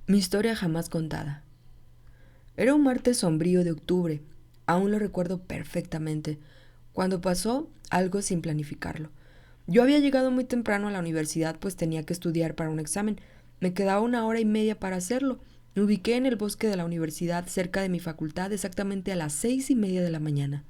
Mi historia jamás contada. Era un martes sombrío de octubre, aún lo recuerdo perfectamente, cuando pasó algo sin planificarlo. Yo había llegado muy temprano a la universidad, pues tenía que estudiar para un examen. Me quedaba 1 hora y media para hacerlo. Me ubiqué en el bosque de la universidad, cerca de mi facultad, exactamente a las 6:30 de la mañana.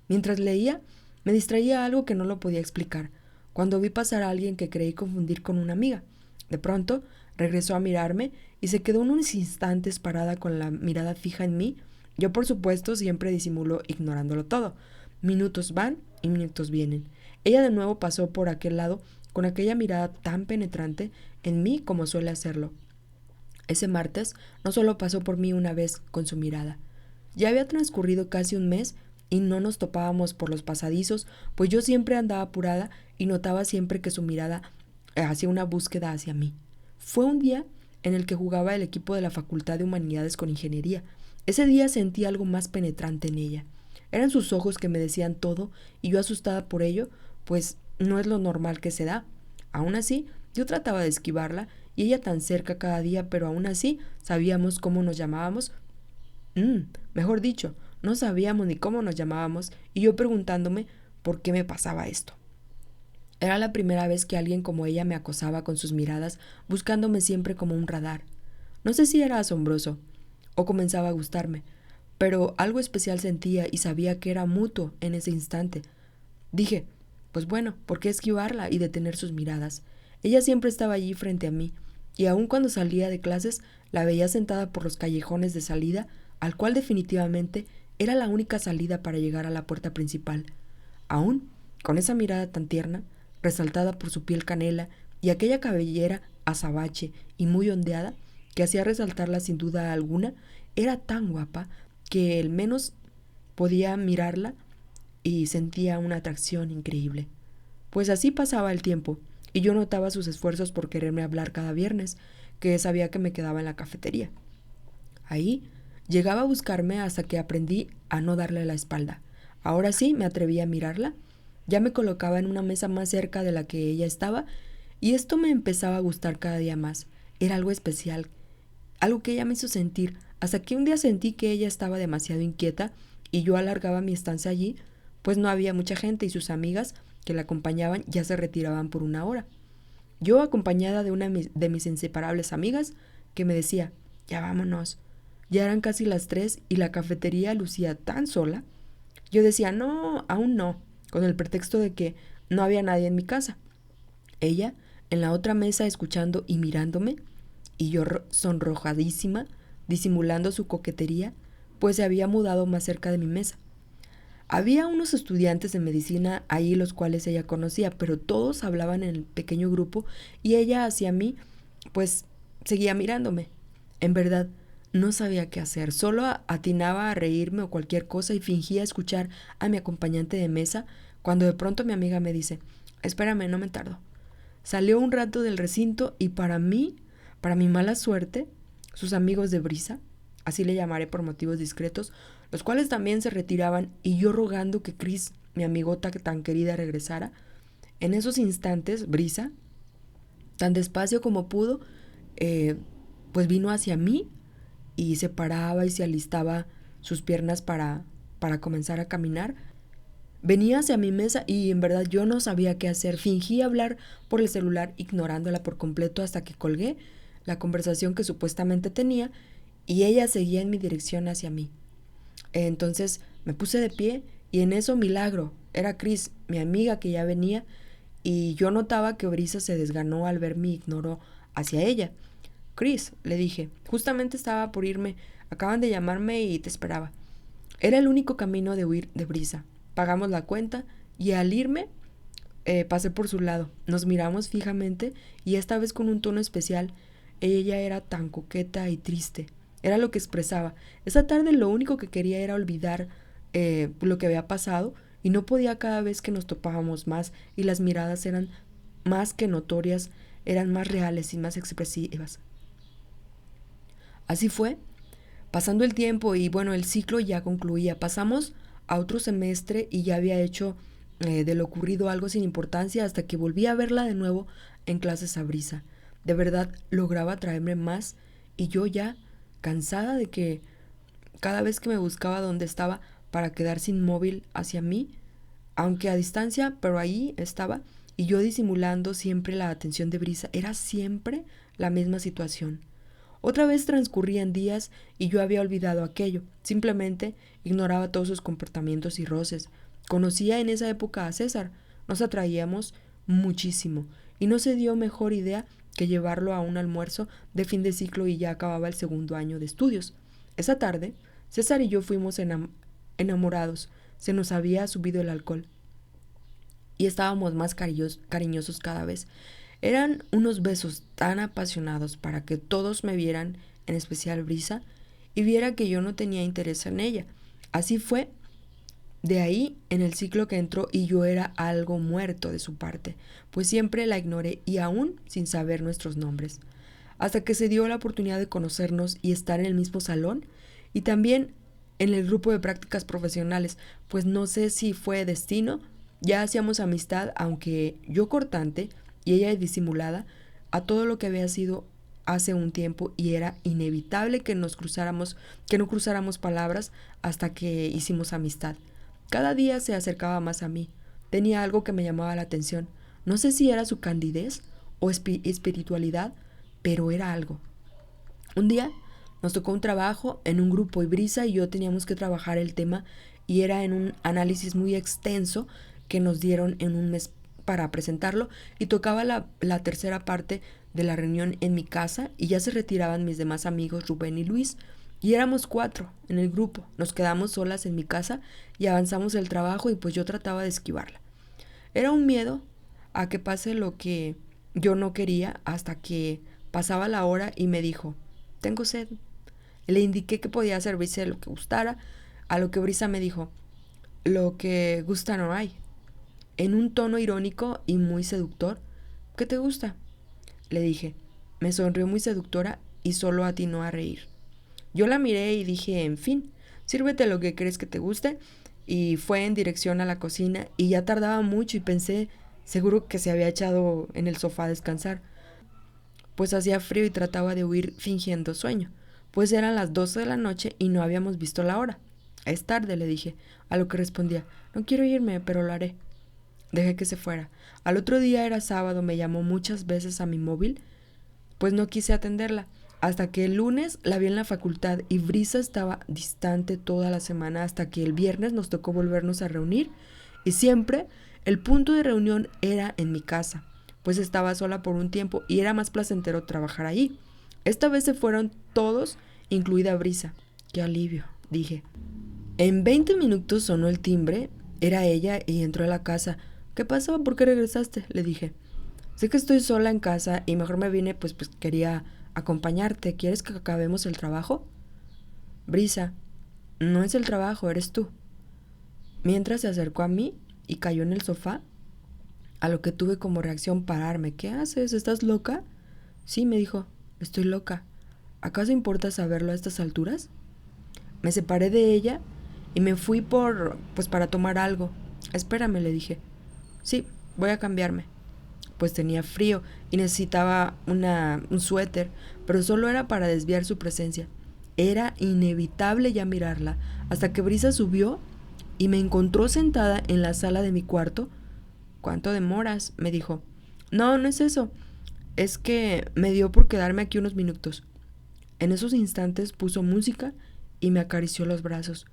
Mientras leía, me distraía algo que no lo podía explicar, cuando vi pasar a alguien que creí confundir con una amiga. De pronto, regresó a mirarme y se quedó unos instantes parada con la mirada fija en mí. Yo, por supuesto, siempre disimulo ignorándolo todo. Minutos van y minutos vienen. Ella de nuevo pasó por aquel lado con aquella mirada tan penetrante en mí como suele hacerlo. Ese martes no solo pasó por mí una vez con su mirada. Ya había transcurrido casi un mes y no nos topábamos por los pasadizos, pues yo siempre andaba apurada y notaba siempre que su mirada hacía una búsqueda hacia mí. Fue un día en el que jugaba el equipo de la Facultad de Humanidades con Ingeniería. Ese día sentí algo más penetrante en ella. Eran sus ojos que me decían todo y yo asustada por ello, pues no es lo normal que se da. Aún así, yo trataba de esquivarla y ella tan cerca cada día, pero aún así sabíamos cómo nos llamábamos. Mejor dicho, no sabíamos ni cómo nos llamábamos y yo preguntándome por qué me pasaba esto. Era la primera vez que alguien como ella me acosaba con sus miradas, buscándome siempre como un radar. No sé si era asombroso o comenzaba a gustarme, pero algo especial sentía y sabía que era mutuo en ese instante. Dije, pues bueno, ¿por qué esquivarla y detener sus miradas? Ella siempre estaba allí frente a mí, y aun cuando salía de clases, la veía sentada por los callejones de salida, al cual definitivamente era la única salida para llegar a la puerta principal. Aún, con esa mirada tan tierna, resaltada por su piel canela y aquella cabellera azabache y muy ondeada, que hacía resaltarla sin duda alguna, era tan guapa que el menos podía mirarla y sentía una atracción increíble. Pues así pasaba el tiempo, y yo notaba sus esfuerzos por quererme hablar cada viernes, que sabía que me quedaba en la cafetería. Ahí llegaba a buscarme hasta que aprendí a no darle la espalda. Ahora sí me atreví a mirarla. Ya me colocaba en una mesa más cerca de la que ella estaba, y esto me empezaba a gustar cada día más. Era algo especial, algo que ella me hizo sentir, hasta que un día sentí que ella estaba demasiado inquieta y yo alargaba mi estancia allí, pues no había mucha gente y sus amigas que la acompañaban ya se retiraban por 1 hora. Yo, acompañada de una de mis inseparables amigas, que me decía, ya vámonos. Ya eran casi las 3 y la cafetería lucía tan sola. Yo decía, no, aún no, con el pretexto de que no había nadie en mi casa. Ella, en la otra mesa, escuchando y mirándome, y yo sonrojadísima, disimulando su coquetería, pues se había mudado más cerca de mi mesa. Había unos estudiantes de medicina ahí los cuales ella conocía, pero todos hablaban en el pequeño grupo y ella hacia mí, pues seguía mirándome. En verdad, no sabía qué hacer, solo atinaba a reírme o cualquier cosa y fingía escuchar a mi acompañante de mesa cuando de pronto mi amiga me dice, espérame, no me tardo. Salió un rato del recinto y para mi mala suerte, sus amigos de Brisa, así le llamaré por motivos discretos, los cuales también se retiraban y yo rogando que Chris, mi amigota tan querida, regresara. En esos instantes, Brisa, tan despacio como pudo, pues vino hacia mí y se paraba y se alistaba sus piernas para comenzar a caminar. Venía hacia mi mesa y en verdad yo no sabía qué hacer. Fingí hablar por el celular ignorándola por completo hasta que colgué la conversación que supuestamente tenía y ella seguía en mi dirección hacia mí. Entonces me puse de pie y en eso milagro. Era Chris, mi amiga que ya venía, y yo notaba que Brisa se desganó al verme y ignoró hacia ella. Chris, le dije, justamente estaba por irme, acaban de llamarme y te esperaba. Era el único camino de huir de Brisa. Pagamos la cuenta y al irme pasé por su lado. Nos miramos fijamente y esta vez con un tono especial. Ella era tan coqueta y triste. Era lo que expresaba. Esa tarde lo único que quería era olvidar lo que había pasado y no podía cada vez que nos topábamos más y las miradas eran más que notorias, eran más reales y más expresivas. Así fue, pasando el tiempo y bueno, el ciclo ya concluía. Pasamos a otro semestre y ya había hecho de lo ocurrido algo sin importancia hasta que volví a verla de nuevo en clases a Brisa. De verdad lograba atraerme más y yo ya cansada de que cada vez que me buscaba dónde estaba para quedarse inmóvil hacia mí, aunque a distancia, pero ahí estaba, y yo disimulando siempre la atención de Brisa, era siempre la misma situación. Otra vez transcurrían días y yo había olvidado aquello, simplemente ignoraba todos sus comportamientos y roces. Conocía en esa época a César, nos atraíamos muchísimo, y no se dio mejor idea que llevarlo a un almuerzo de fin de ciclo y ya acababa el segundo año de estudios. Esa tarde, César y yo fuimos enamorados, se nos había subido el alcohol y estábamos más cariñosos cada vez. Eran unos besos tan apasionados para que todos me vieran, en especial Brisa, y viera que yo no tenía interés en ella. Así fue de ahí en el ciclo que entró y yo era algo muerto de su parte, pues siempre la ignoré y aún sin saber nuestros nombres. Hasta que se dio la oportunidad de conocernos y estar en el mismo salón y también en el grupo de prácticas profesionales, pues no sé si fue destino, ya hacíamos amistad, aunque yo cortante y ella disimulada, a todo lo que había sido hace un tiempo y era inevitable que no cruzáramos palabras hasta que hicimos amistad. Cada día se acercaba más a mí. Tenía algo que me llamaba la atención. No sé si era su candidez o espiritualidad, pero era algo. Un día nos tocó un trabajo en un grupo y Brisa y yo teníamos que trabajar el tema y era en un análisis muy extenso que nos dieron en un mes para presentarlo y tocaba la tercera parte de la reunión en mi casa y ya se retiraban mis demás amigos Rubén y Luis y éramos 4 en el grupo. Nos quedamos solas en mi casa y avanzamos el trabajo y pues yo trataba de esquivarla. Era un miedo a que pase lo que yo no quería hasta que pasaba la hora y me dijo, tengo sed. Le indiqué que podía servirse lo que gustara, a lo que Brisa me dijo, lo que gusta no hay. En un tono irónico y muy seductor, ¿qué te gusta? Le dije. Me sonrió muy seductora y solo atinó a reír. Yo la miré y dije, en fin, sírvete lo que crees que te guste, y fue en dirección a la cocina y ya tardaba mucho y pensé, seguro que se había echado en el sofá a descansar, pues hacía frío y trataba de huir fingiendo sueño, pues eran las 12 de la noche y no habíamos visto la hora. Es tarde, le dije, a lo que respondía, no quiero irme, pero lo haré. Dejé que se fuera. Al otro día era sábado, me llamó muchas veces a mi móvil, pues no quise atenderla, hasta que el lunes la vi en la facultad y Brisa estaba distante toda la semana hasta que el viernes nos tocó volvernos a reunir y siempre el punto de reunión era en mi casa, pues estaba sola por un tiempo y era más placentero trabajar ahí. Esta vez se fueron todos, incluida Brisa. ¡Qué alivio!, dije. En 20 minutos sonó el timbre, era ella y entró a la casa. ¿Qué pasó? ¿Por qué regresaste?, le dije. Sé que estoy sola en casa y mejor me vine pues quería acompañarte. ¿Quieres que acabemos el trabajo? Brisa, no es el trabajo, eres tú. Mientras se acercó a mí y cayó en el sofá, a lo que tuve como reacción pararme. ¿Qué haces? ¿Estás loca? Sí, me dijo, estoy loca. ¿Acaso importa saberlo a estas alturas? Me separé de ella y me fui para tomar algo. Espérame, le dije. Sí, voy a cambiarme. Pues tenía frío y necesitaba un suéter, pero solo era para desviar su presencia. Era inevitable ya mirarla, hasta que Brisa subió y me encontró sentada en la sala de mi cuarto. ¿Cuánto demoras?, me dijo. No, no es eso. Es que me dio por quedarme aquí unos minutos. En esos instantes puso música y me acarició los brazos.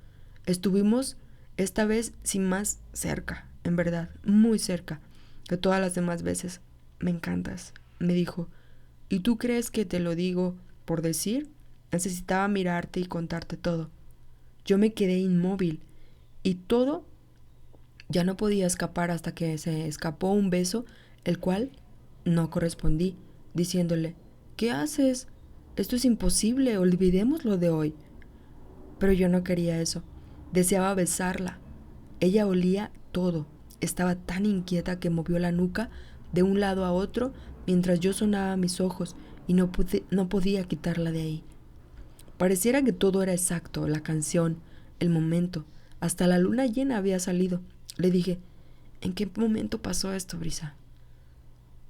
Estuvimos esta vez sin más cerca, en verdad, muy cerca que todas las demás veces. Me encantas, me dijo. ¿Y tú crees que te lo digo por decir? Necesitaba mirarte y contarte todo. Yo me quedé inmóvil y todo ya no podía escapar hasta que se escapó un beso, el cual no correspondí, diciéndole, ¿qué haces? Esto es imposible, olvidemos lo de hoy. Pero yo no quería eso. Deseaba besarla. Ella olía todo. Estaba tan inquieta que movió la nuca de un lado a otro mientras yo sonaba mis ojos y no podía quitarla de ahí. Pareciera que todo era exacto, la canción, el momento. Hasta la luna llena había salido. Le dije, ¿en qué momento pasó esto, Brisa?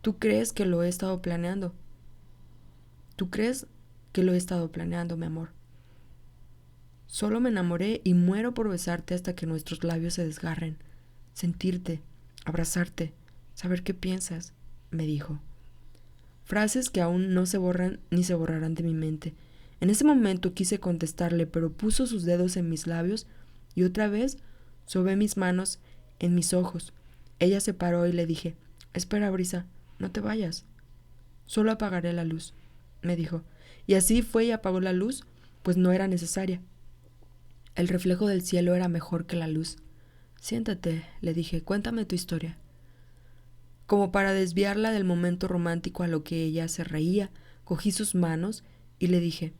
¿Tú crees que lo he estado planeando? ¿Tú crees que lo he estado planeando, mi amor. Solo me enamoré y muero por besarte hasta que nuestros labios se desgarren. Sentirte, abrazarte, saber qué piensas, me dijo. Frases que aún no se borran ni se borrarán de mi mente. En ese momento quise contestarle, pero puso sus dedos en mis labios y otra vez sobé mis manos en mis ojos. Ella se paró y le dije, espera, Brisa, no te vayas. Solo apagaré la luz, me dijo. Y así fue y apagó la luz, pues no era necesaria. El reflejo del cielo era mejor que la luz. Siéntate, le dije, cuéntame tu historia. Como para desviarla del momento romántico a lo que ella se reía, cogí sus manos y le dije,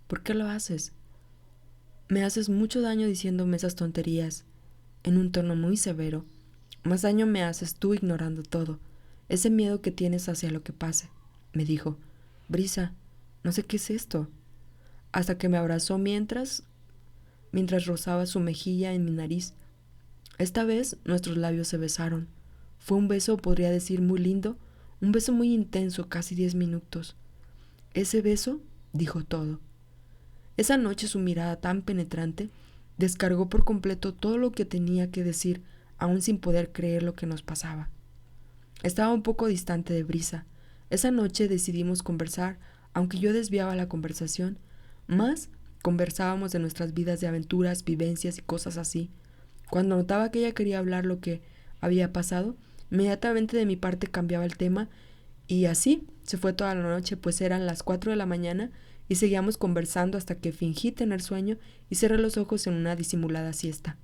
¿por qué lo haces? Me haces mucho daño diciéndome esas tonterías, en un tono muy severo. Más daño me haces tú ignorando todo, ese miedo que tienes hacia lo que pase, me dijo. Brisa, no sé qué es esto. Hasta que me abrazó mientras rozaba su mejilla en mi nariz. Esta vez nuestros labios se besaron. Fue un beso, podría decir, muy lindo, un beso muy intenso, casi 10 minutos. Ese beso dijo todo. Esa noche su mirada tan penetrante descargó por completo todo lo que tenía que decir, aún sin poder creer lo que nos pasaba. Estaba un poco distante de Brisa. Esa noche decidimos conversar, aunque yo desviaba la conversación, más conversábamos de nuestras vidas de aventuras, vivencias y cosas así. Cuando notaba que ella quería hablar lo que había pasado, inmediatamente de mi parte cambiaba el tema y así se fue toda la noche, pues eran las 4 de la mañana y seguíamos conversando hasta que fingí tener sueño y cerré los ojos en una disimulada siesta.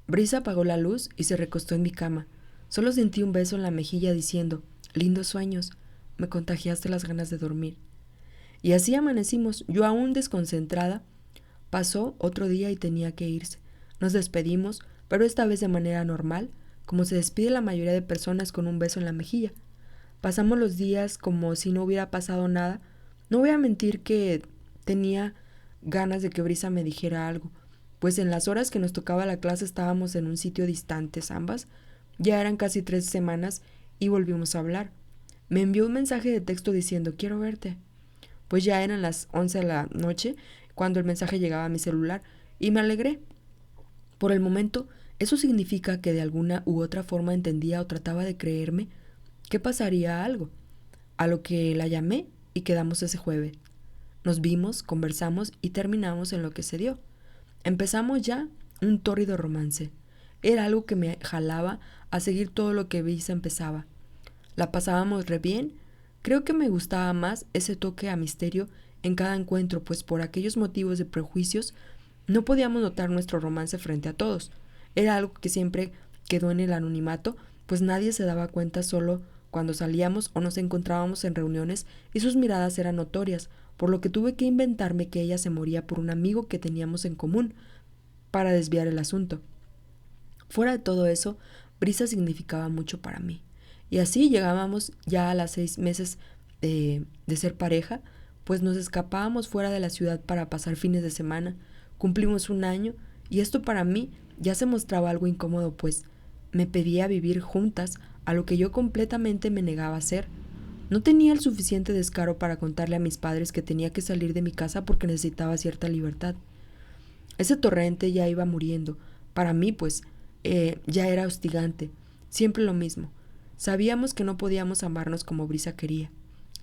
Brisa apagó la luz y se recostó en mi cama. Solo sentí un beso en la mejilla diciendo, lindos sueños, me contagiaste las ganas de dormir. Y así amanecimos, yo aún desconcentrada. Pasó otro día y tenía que irse. Nos despedimos, pero esta vez de manera normal, como se despide la mayoría de personas con un beso en la mejilla. Pasamos los días como si no hubiera pasado nada. No voy a mentir que tenía ganas de que Brisa me dijera algo, pues en las horas que nos tocaba la clase estábamos en un sitio distantes ambas. Ya eran casi 3 semanas y volvimos a hablar. Me envió un mensaje de texto diciendo quiero verte. Pues ya eran las 11 de la noche cuando el mensaje llegaba a mi celular y me alegré. Por el momento, eso significa que de alguna u otra forma entendía o trataba de creerme que pasaría algo, a lo que la llamé y quedamos ese jueves. Nos vimos, conversamos y terminamos en lo que se dio. Empezamos ya un tórrido romance. Era algo que me jalaba a seguir todo lo que Brisa empezaba. La pasábamos re bien. Creo que me gustaba más ese toque a misterio en cada encuentro, pues por aquellos motivos de prejuicios no podíamos notar nuestro romance frente a todos. Era algo que siempre quedó en el anonimato, pues nadie se daba cuenta solo cuando salíamos o nos encontrábamos en reuniones y sus miradas eran notorias, por lo que tuve que inventarme que ella se moría por un amigo que teníamos en común, para desviar el asunto. Fuera de todo eso, Brisa significaba mucho para mí. Y así llegábamos ya a las 6 meses de ser pareja, pues nos escapábamos fuera de la ciudad para pasar fines de semana. Cumplimos 1 año y esto para mí ya se mostraba algo incómodo, pues me pedía vivir juntas, a lo que yo completamente me negaba a hacer. No tenía el suficiente descaro para contarle a mis padres que tenía que salir de mi casa porque necesitaba cierta libertad. Ese torrente ya iba muriendo. Para mí, pues, ya era hostigante. Siempre lo mismo. Sabíamos que no podíamos amarnos como Brisa quería.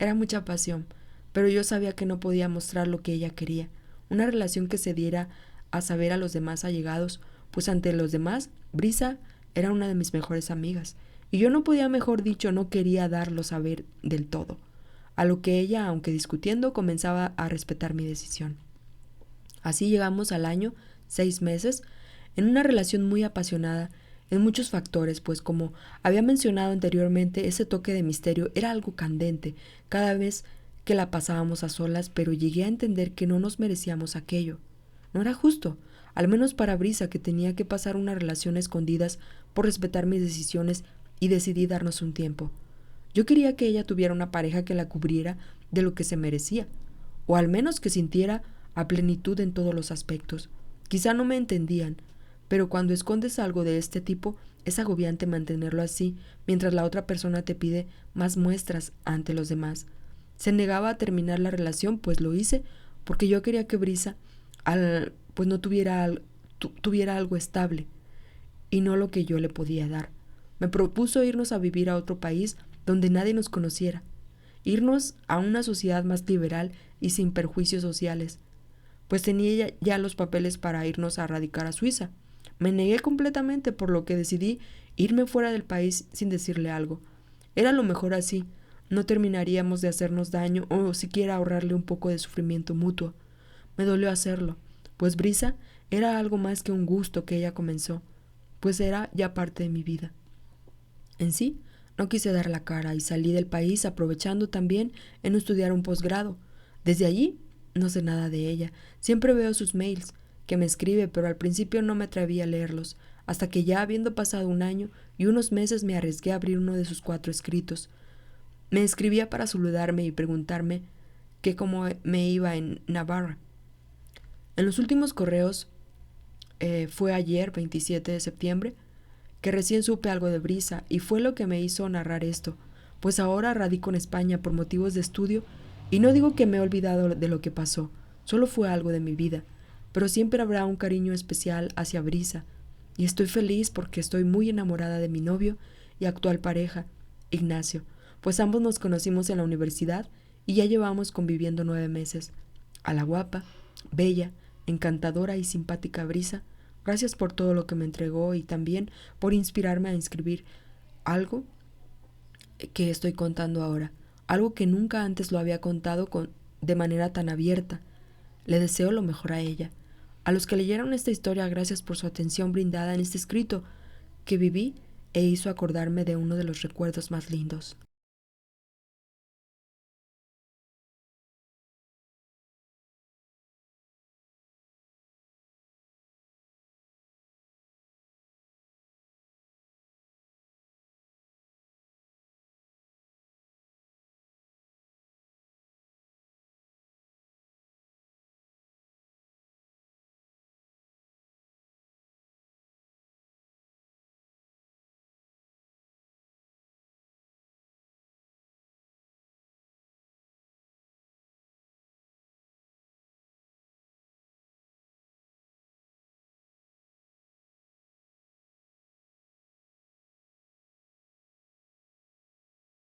Era mucha pasión, pero yo sabía que no podía mostrar lo que ella quería. Una relación que se diera a saber a los demás allegados, pues ante los demás, Brisa era una de mis mejores amigas, y yo no podía, mejor dicho, no quería darlo a saber del todo. A lo que ella, aunque discutiendo, comenzaba a respetar mi decisión. Así llegamos al año, 6 meses, en una relación muy apasionada en muchos factores, pues como había mencionado anteriormente, ese toque de misterio era algo candente cada vez que la pasábamos a solas, pero llegué a entender que no nos merecíamos aquello. No era justo, al menos para Brisa, que tenía que pasar una relación a escondidas por respetar mis decisiones, y decidí darnos un tiempo. Yo quería que ella tuviera una pareja que la cubriera de lo que se merecía, o al menos que sintiera a plenitud en todos los aspectos. Quizá no me entendían, pero cuando escondes algo de este tipo, es agobiante mantenerlo así, mientras la otra persona te pide más muestras ante los demás. Se negaba a terminar la relación, pues lo hice porque yo quería que Brisa pues no tuviera algo estable y no lo que yo le podía dar. Me propuso irnos a vivir a otro país donde nadie nos conociera, irnos a una sociedad más liberal y sin perjuicios sociales, pues tenía ya los papeles para irnos a radicar a Suiza. Me negué completamente, por lo que decidí irme fuera del país sin decirle algo. Era lo mejor así, no terminaríamos de hacernos daño o siquiera ahorrarle un poco de sufrimiento mutuo. Me dolió hacerlo, pues Brisa era algo más que un gusto que ella comenzó, pues era ya parte de mi vida. En sí, no quise dar la cara y salí del país aprovechando también en estudiar un posgrado. Desde allí no sé nada de ella. Siempre veo sus mails que me escribe, pero al principio no me atreví a leerlos, hasta que ya habiendo pasado un año y unos meses me arriesgué a abrir uno de sus 4 escritos. Me escribía para saludarme y preguntarme que cómo me iba en Navarra. En los últimos correos, fue ayer, 27 de septiembre, que recién supe algo de Brisa, y fue lo que me hizo narrar esto, pues ahora radico en España por motivos de estudio, y no digo que me he olvidado de lo que pasó, solo fue algo de mi vida, pero siempre habrá un cariño especial hacia Brisa, y estoy feliz porque estoy muy enamorada de mi novio y actual pareja, Ignacio, pues ambos nos conocimos en la universidad y ya llevamos conviviendo 9 meses. A la guapa, bella, encantadora y simpática Brisa, gracias por todo lo que me entregó y también por inspirarme a escribir algo que estoy contando ahora, algo que nunca antes lo había contado de manera tan abierta. Le deseo lo mejor a ella. A los que leyeron esta historia, gracias por su atención brindada en este escrito que viví e hizo acordarme de uno de los recuerdos más lindos.